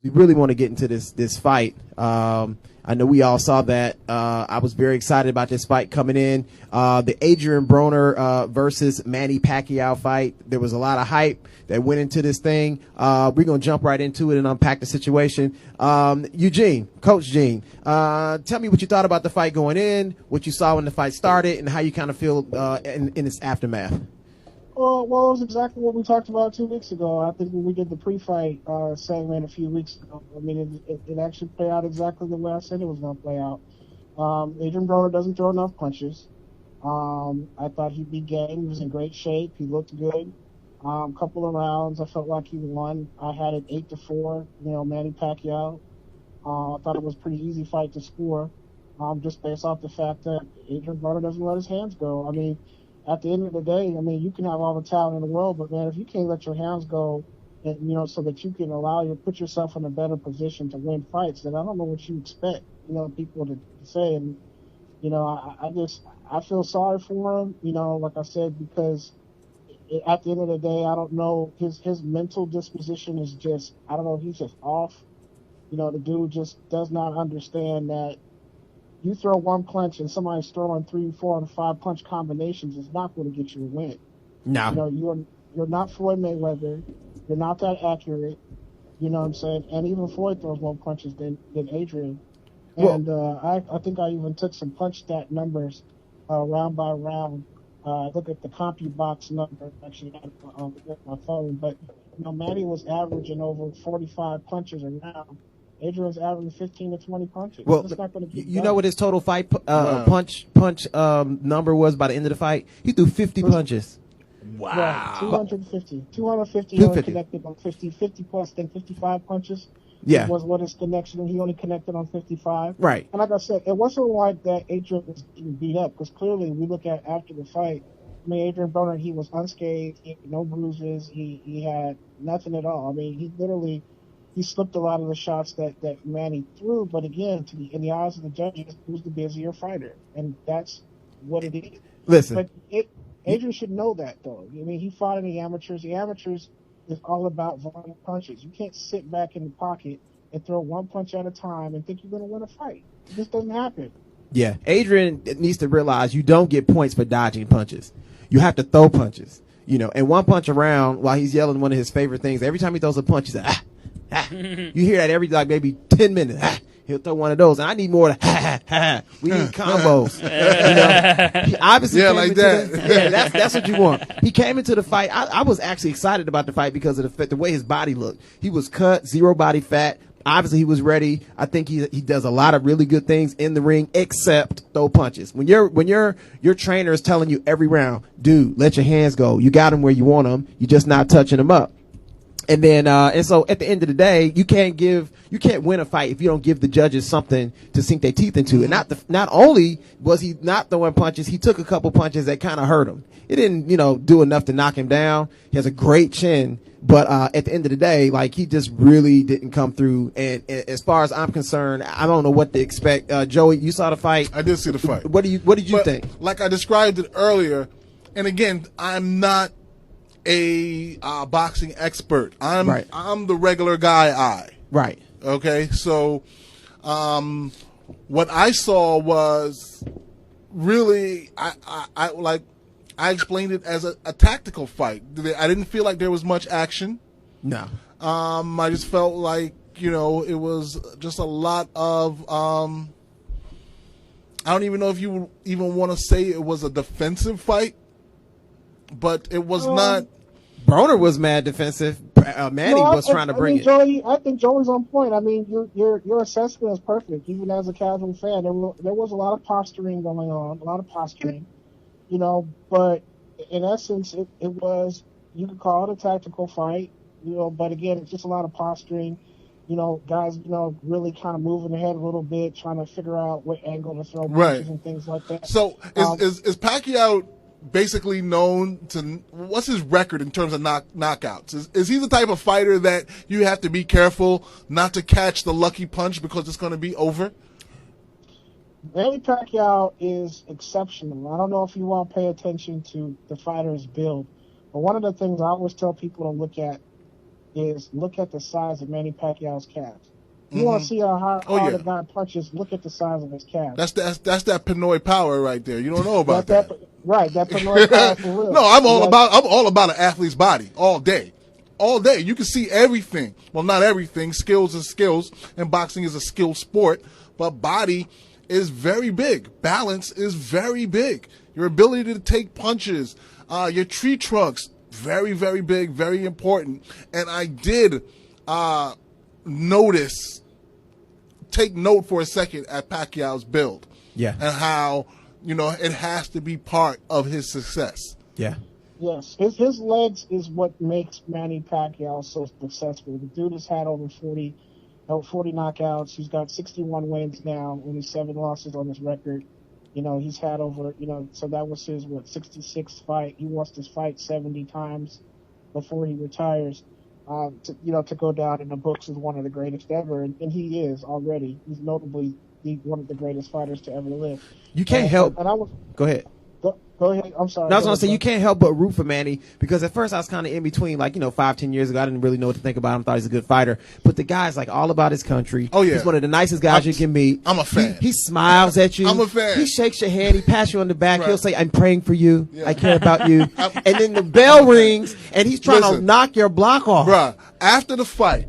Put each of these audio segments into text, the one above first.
we really want to get into this fight. I know we all saw that. I was very excited about this fight coming in. The Adrian Broner versus Manny Pacquiao fight. There was a lot of hype that went into this thing. We're going to jump right into it and unpack the situation. Eugene, Coach Gene, tell me what you thought about the fight going in, what you saw when the fight started, and how you kind of feel in its aftermath. Well, it was exactly what we talked about 2 weeks ago. I think when we did the pre-fight segment a few weeks ago, I mean, it actually played out exactly the way I said it was going to play out. Adrian Broner doesn't throw enough punches. I thought he'd be game. He was in great shape. He looked good. Couple of rounds, I felt like he won. I had it 8-4, Manny Pacquiao. I thought it was a pretty easy fight to score, just based off the fact that Adrian Broner doesn't let his hands go. I mean, at the end of the day, I mean, you can have all the talent in the world, but man, if you can't let your hands go, and, so that you can put yourself in a better position to win fights, then I don't know what you expect, people to say. And, I feel sorry for him, like I said, because at the end of the day, I don't know, his mental disposition is just, I don't know, he's just off. The dude just does not understand that you throw one punch and somebody's throwing 3, 4, and 5 punch combinations is not going to get you a win. No. You're not Floyd Mayweather. You're not that accurate. You know what I'm saying? And even Floyd throws more punches than Adrian. And I think I even took some punch stat numbers round by round. Look at the CompuBox number. Actually, I have my phone. But, Manny was averaging over 45 punches a round. Adrian's averaging 15 to 20 punches. Well, not going to you know what his total fight punch number was by the end of the fight? He threw 50 punches. Wow. Yeah, 250. 250 only connected on 50 plus, then 55 punches. Yeah. Was what his connection, and he only connected on 55. Right. And like I said, it wasn't like that Adrian was getting beat up, because clearly we look at after the fight, I mean, Adrian Broner, he was unscathed, he had no bruises, he had nothing at all. I mean, he slipped a lot of the shots that Manny threw, but again, in the eyes of the judges, who's the busier fighter? And that's what it is. Listen. But Adrian should know that, though. I mean, he fought in the amateurs. The amateurs is all about volume punches. You can't sit back in the pocket and throw one punch at a time and think you're going to win a fight. It just doesn't happen. Yeah. Adrian needs to realize you don't get points for dodging punches. You have to throw punches, and one punch around while he's yelling one of his favorite things. Every time he throws a punch, he's like, ah. You hear that every maybe 10 minutes. He'll throw one of those, and I need more. We need combos. He obviously came like into that. That's what you want. He came into the fight. I was actually excited about the fight because of the way his body looked. He was cut, zero body fat. Obviously, he was ready. I think he does a lot of really good things in the ring, except throw punches. When your trainer is telling you every round, dude, let your hands go. You got them where you want them. You're just not touching them up. And then, and so at the end of the day, you can't win a fight if you don't give the judges something to sink their teeth into. And not only was he not throwing punches, he took a couple punches that kind of hurt him. It didn't, do enough to knock him down. He has a great chin, but, at the end of the day, he just really didn't come through. And as far as I'm concerned, I don't know what to expect. Joey, you saw the fight. I did see the fight. What did you think? Like I described it earlier, and again, I'm not a boxing expert. I'm the regular guy. Right. Okay. So, what I saw was really, I explained it as a tactical fight. I didn't feel like there was much action. No. I just felt like, it was just a lot of, I don't even know if you even want to say it was a defensive fight, but it was not. Broner was mad defensive. Manny was trying to bring it. I think Joey's on point. I mean, your assessment is perfect. Even as a casual fan, there was a lot of posturing going on, But in essence, it was, you could call it a tactical fight, But again, it's just a lot of posturing. Guys, really kind of moving ahead a little bit, trying to figure out what angle to throw punches and things like that. So is Pacquiao basically known to, what's his record in terms of knockouts? Is he the type of fighter that you have to be careful not to catch the lucky punch because it's going to be over? Manny Pacquiao is exceptional. I don't know if you want to pay attention to the fighter's build, but one of the things I always tell people to look at is look at the size of Manny Pacquiao's calves. You want to see how hard a guy punches? Look at the size of his calves. That's that Pinoy power right there. You don't know about that. Right, that Pinoy power for real. No, I'm all about an athlete's body all day. All day. You can see everything. Well, not everything. Skills is skills, and boxing is a skill sport. But body is very big. Balance is very big. Your ability to take punches, your tree trunks, very, very big, very important. And I did take note for a second at Pacquiao's build. Yeah. And how, it has to be part of his success. Yeah. Yes. His legs is what makes Manny Pacquiao so successful. The dude has had over 40 knockouts. He's got 61 wins now, only 7 losses on his record. He's had over, so that was his, 66th fight. He wants to fight 70 times before he retires. To go down in the books as one of the greatest ever, and he is already. He's notably one of the greatest fighters to ever live. You can't help. Go ahead. Go ahead. I'm sorry. I was going to say, you can't help but root for Manny, because at first I was kind of in between, 5-10 years ago. I didn't really know what to think about him. Thought he's a good fighter. But the guy's all about his country. Oh, yeah. He's one of the nicest guys you can meet. I'm a fan. He smiles at you. I'm a fan. He shakes your hand. He pats you on the back. Right. He'll say, I'm praying for you. Yeah. I care about you. And then the bell rings, and he's trying to knock your block off. Bruh, after the fight,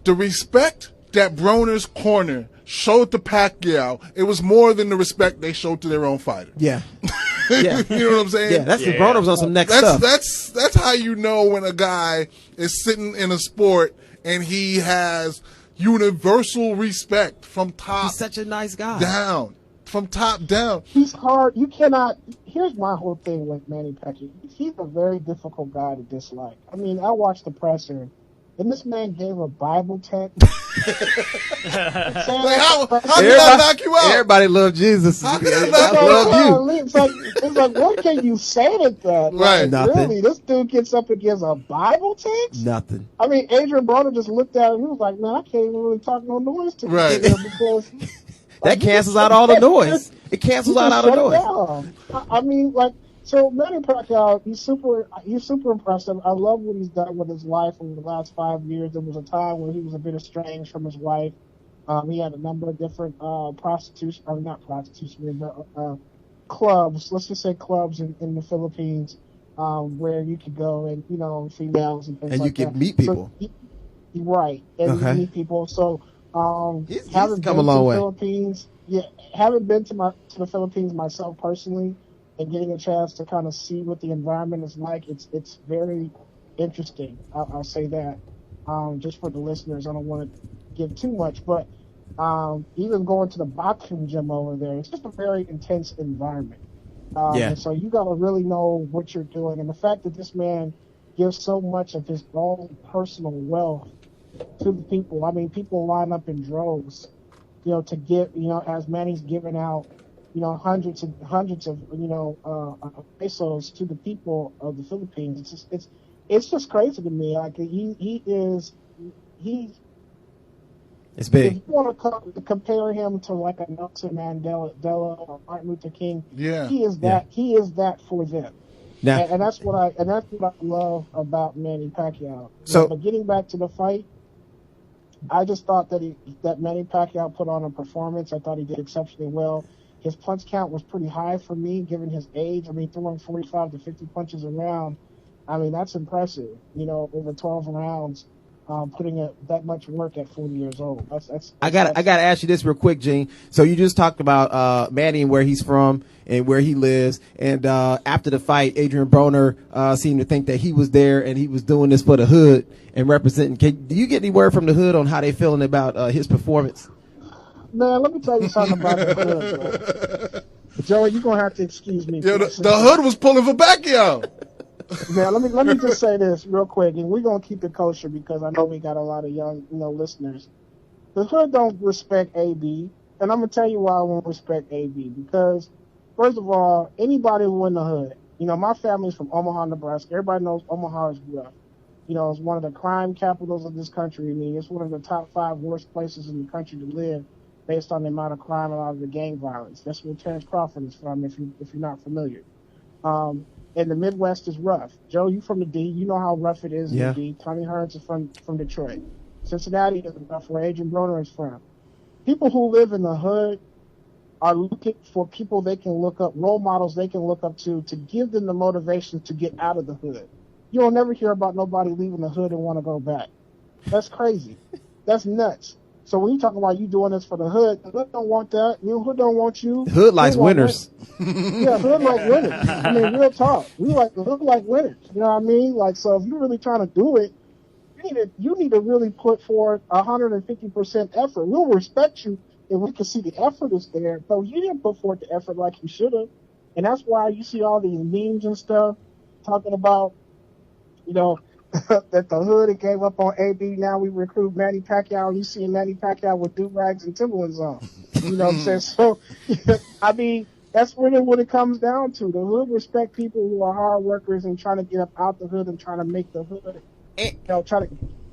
the respect that Broner's corner showed to Pacquiao, it was more than the respect they showed to their own fighter. Yeah. Yeah. You know what I'm saying? Yeah, that's the Broner was on some next stuff. That's how you know when a guy is sitting in a sport and he has universal respect from top. He's such a nice guy. Down. From top down. He's hard. You cannot. Here's my whole thing with Manny Pacquiao. He's a very difficult guy to dislike. I mean, I watched the presser, and this man gave a Bible text. How did that knock you out? Everybody loved Jesus. How did that I knock love you. It's like, what can you say to that? Right. Nothing. Really, this dude gets up and gives a Bible text? Nothing. I mean, Adrian Broner just looked at him. He was like, man, I can't even really talk no noise to Right. you because That cancels out all the noise. It cancels out all the noise. I mean, so Manny Pacquiao, he's super impressive. I love what he's done with his life over the last 5 years. There was a time where he was a bit estranged from his wife. He had a number of different clubs. Let's just say clubs in the Philippines, where you could go and females and things And like you can that. meet people. So right, and you meet people. So He's haven't come been a long to way. the Philippines. Yeah, haven't been to the Philippines myself personally, and getting a chance to kind of see what the environment is like. It's very interesting. I'll say that. Just for the listeners, I don't want to give too much, but even going to the boxing gym over there, it's just a very intense environment. And so you got to really know what you're doing, and the fact that this man gives so much of his own personal wealth to the people. I mean, people line up in droves, to give, as Manny's giving out, hundreds of pesos to the people of the Philippines. It's just crazy to me. Like he's It's big. if you want to compare him to like a Nelson Mandela or Martin Luther King, Yeah. he is that for them. Now, And that's what I love about Manny Pacquiao. So- but getting back to the fight, I just thought that Manny Pacquiao put on a performance. I thought he did exceptionally well. His punch count was pretty high for me, given his age. I mean, throwing 45 to 50 punches a round. I mean, that's impressive. Over 12 rounds, putting that much work at 40 years old. I got to ask you this real quick, Gene. So you just talked about Manny and where he's from and where he lives. And after the fight, Adrian Broner seemed to think that he was there and he was doing this for the hood and representing. Do you get any word from the hood on how they feeling about his performance? Man, let me tell you something about the hood, bro. Joey, you're going to have to excuse me. Yeah, the hood was pulling for Pacquiao. Man, let me just say this real quick, and we're going to keep it kosher because I know we got a lot of young listeners. The hood don't respect AB, and I'm going to tell you why I won't respect AB. Because, first of all, anybody who in the hood, my family's from Omaha, Nebraska. Everybody knows Omaha is rough. It's one of the crime capitals of this country. I mean, it's one of the top 5 worst places in the country to live based on the amount of crime and a lot of the gang violence. That's where Terrence Crawford is from, if you're not familiar. and the Midwest is rough. Joe, you from the D, you know how rough it is in Yeah. the D. Tommy Hearns is from Detroit. Cincinnati is rough, where Adrian Broner is from. People who live in the hood are looking for people they can look up, role models they can look up to give them the motivation to get out of the hood. You'll never hear about nobody leaving the hood and want to go back. That's crazy. That's nuts. So when you talk about you doing this for the hood don't want that. The hood don't want you. The hood likes winners. Yeah, hood like winners. I mean, real talk. We like the hood like winners. You know what I mean? Like, so if you're really trying to do it, you need to really put forth 150% effort. We'll respect you if we can see the effort is there, but you didn't put forth the effort like you should have. And that's why you see all these memes and stuff talking about, that the hood gave up on AB. Now we recruit Manny Pacquiao. You see Manny Pacquiao with do-rags and Timberlands on. You know what I'm saying? So, I mean, that's really what it comes down to. The hood respect people who are hard workers and trying to get up out the hood and trying to make the hood, try to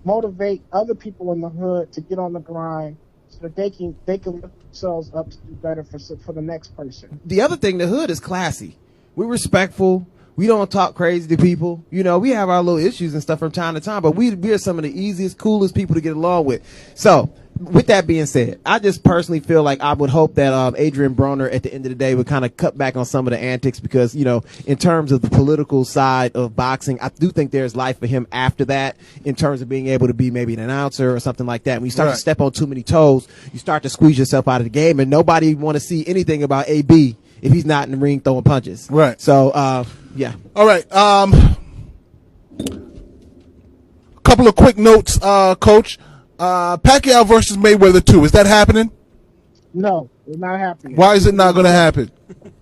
motivate other people in the hood to get on the grind so that they can lift themselves up to do better for the next person. The other thing, the hood is classy. We're respectful. We don't talk crazy to people. We have our little issues and stuff from time to time, but we are some of the easiest, coolest people to get along with. So, with that being said, I just personally feel like I would hope that Adrian Broner at the end of the day would kind of cut back on some of the antics because, in terms of the political side of boxing, I do think there's life for him after that in terms of being able to be maybe an announcer or something like that. When you start to step on too many toes, you start to squeeze yourself out of the game, and nobody want to see anything about AB if he's not in the ring throwing punches. Right. So, yeah. All right. Couple of quick notes, Coach. Pacquiao versus Mayweather 2. Is that happening? No, it's not happening. Why is it not going to happen?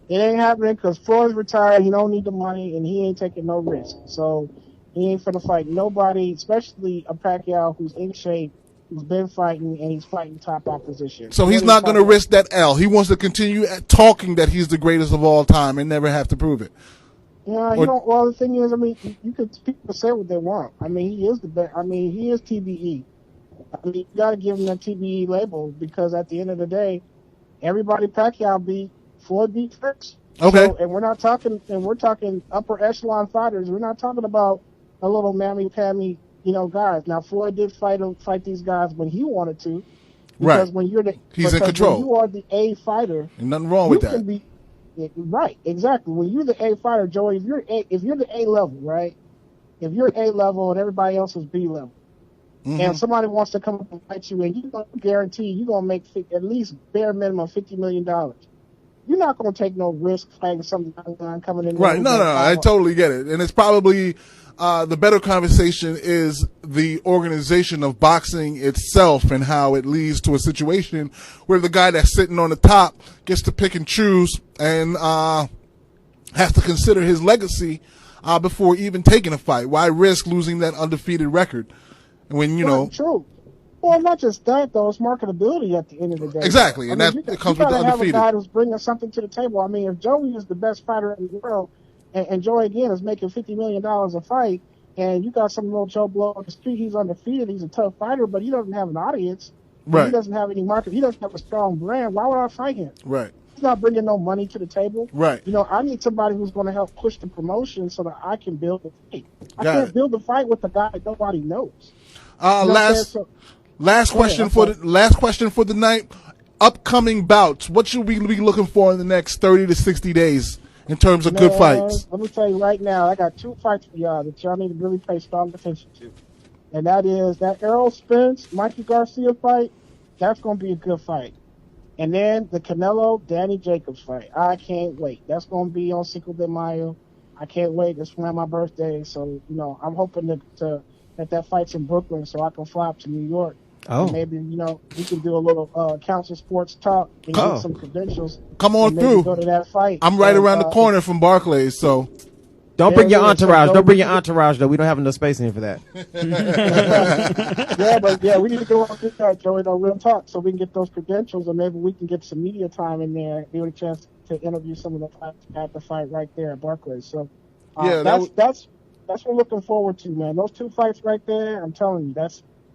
It ain't happening because Floyd's retired. He don't need the money, and he ain't taking no risk. So he ain't finna fight nobody, especially a Pacquiao who's in shape, who's been fighting, and he's fighting top opposition. So he's not going to risk that L. He wants to continue talking that he's the greatest of all time and never have to prove it. Yeah, well, the thing is, I mean, people say what they want. I mean, he is the best. I mean, he is TBE. I mean, you got to give him that TBE label because at the end of the day, everybody Pacquiao beat, Floyd beat first. Okay. So, and we're talking upper echelon fighters. We're not talking about a little mammy-pammy, guys. Now, Floyd did fight these guys when he wanted to. Because right. When you're he's in control. When you are the A fighter. And nothing wrong with that. Right, exactly. When you're the A fighter, Joey, if you're the A level, right? If you're A level and everybody else is B level, and somebody wants to come up and fight you, and you guarantee you're gonna make at least bare minimum $50 million, you're not gonna take no risk fighting some guy coming in. Right? No, I totally get it, and it's probably the better conversation is the organization of boxing itself and how it leads to a situation where the guy that's sitting on the top gets to pick and choose and has to consider his legacy before even taking a fight. Why risk losing that undefeated record when True. Well, not just that though; it's marketability at the end of the day. Exactly, and it comes with the undefeated. You gotta have a guy who's bringing something to the table. I mean, if Joey is the best fighter in the world, and Joey again is making $50 million a fight, and you got some little Joe Blow on the street, he's undefeated, he's a tough fighter, but he doesn't have an audience. Right. He doesn't have any market. He doesn't have a strong brand. Why would I fight him? Right. He's not bringing no money to the table. Right. I need somebody who's going to help push the promotion so that I can build the fight. I can't build the fight with a guy that nobody knows. Last question for the night. Upcoming bouts. What should we be looking for in the next 30 to 60 days in terms of good fights? Let me tell you right now, I got 2 fights for y'all that y'all need to really pay strong attention to. And that is that Errol Spence, Mikey Garcia fight. That's going to be a good fight. And then the Canelo, Danny Jacobs fight. I can't wait. That's going to be on Cinco de Mayo. I can't wait. It's around my birthday. So, I'm hoping that fight's in Brooklyn so I can fly up to New York. Oh. And maybe, we can do a little Council Sports talk and get some credentials. Come on through. Go to that fight. I'm right around the corner from Barclays, so. Don't bring your entourage. Don't bring your entourage, though. We don't have enough space in here for that. We need to go on this side, Joey, real talk, so we can get those credentials, and maybe we can get some media time in there, give it a chance to interview some of the fights at the fight right there at Barclays. So, that's what we're looking forward to, man. Those 2 fights right there, I'm telling you,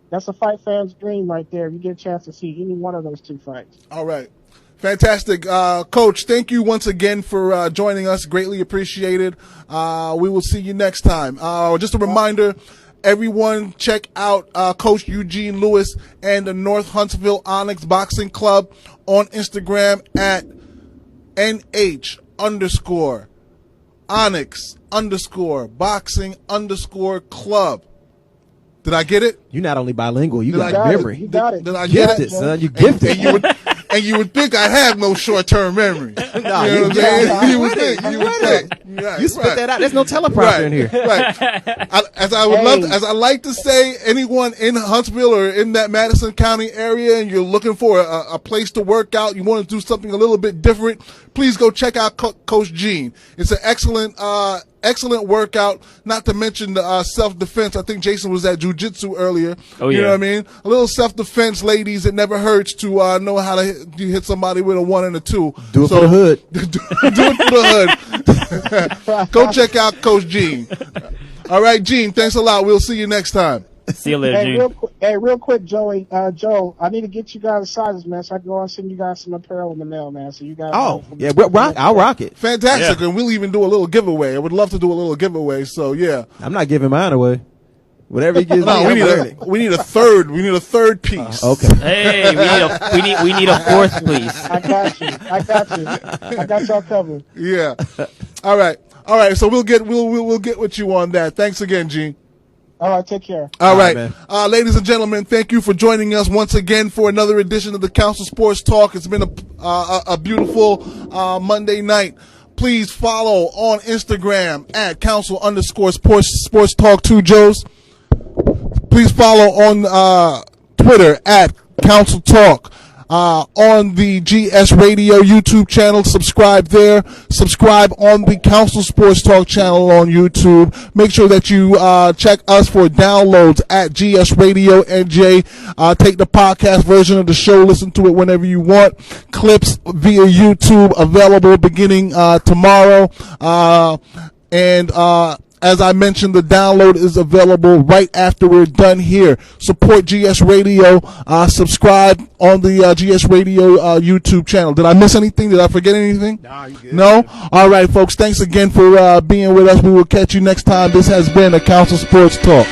That's a fight fan's dream right there. If you get a chance to see any one of those two fights. All right. Fantastic. Coach, thank you once again for joining us. Greatly appreciated. We will see you next time. Just a reminder, everyone check out Coach Eugene Lewis and the North Huntsville Onyx Boxing Club on Instagram at NH_Onyx_Boxing_Club. Did I get it? You're not only bilingual, you got got memory. it. You got it. Did I get Gifted, it? son. You gifted. And you would think I have no short-term memory. Nah, You know what I'm saying? You would think. You would think. Right, You spit right. that out. There's no teleprompter Right, in here. right. As I like to say, anyone in Huntsville or in that Madison County area, and you're looking for a place to work out, you want to do something a little bit different, please go check out Coach Gene. It's an excellent workout. Not to mention the self-defense. I think Jason was at jiu-jitsu earlier. Oh, yeah. You know what I mean? A little self-defense, ladies. It never hurts to know how to hit somebody with a 1 and a 2. Do it for the hood. do it for the hood. Go check out Coach Gene. All right, Gene, thanks a lot. We'll see you next time. See you later, Gene. Real quick, Joey, Joe, I need to get you guys sizes, man, so I can go and send you guys some apparel in the mail, man. So you guys. Yeah, I'll rock it. Fantastic. Yeah. And we'll even do a little giveaway. I would love to do a little giveaway. So yeah. I'm not giving mine away. Whatever he gives me, No, I'm learning. we need a third piece. Okay. Hey, we need a fourth, please. I got you. I got y'all covered. Yeah. All right. So we'll get with you on that. Thanks again, Gene. All right, take care. All right, man. ladies and gentlemen, thank you for joining us once again for another edition of the Council Sports Talk. It's been a beautiful Monday night. Please follow on Instagram at Council_Sports Talk 2 Joes. Please follow on Twitter at Council Talk. On the GS Radio YouTube channel, subscribe there. Subscribe on the Council Sports Talk channel on YouTube. Make sure that you check us for downloads at GS Radio NJ. Take the podcast version of the show, listen to it whenever you want. Clips via YouTube available beginning tomorrow. As I mentioned, the download is available right after we're done here. Support GS Radio. Subscribe on the GS Radio YouTube channel. Did I miss anything? Did I forget anything? Nah, you good. No? All right, folks. Thanks again for being with us. We will catch you next time. This has been a Council Sports Talk.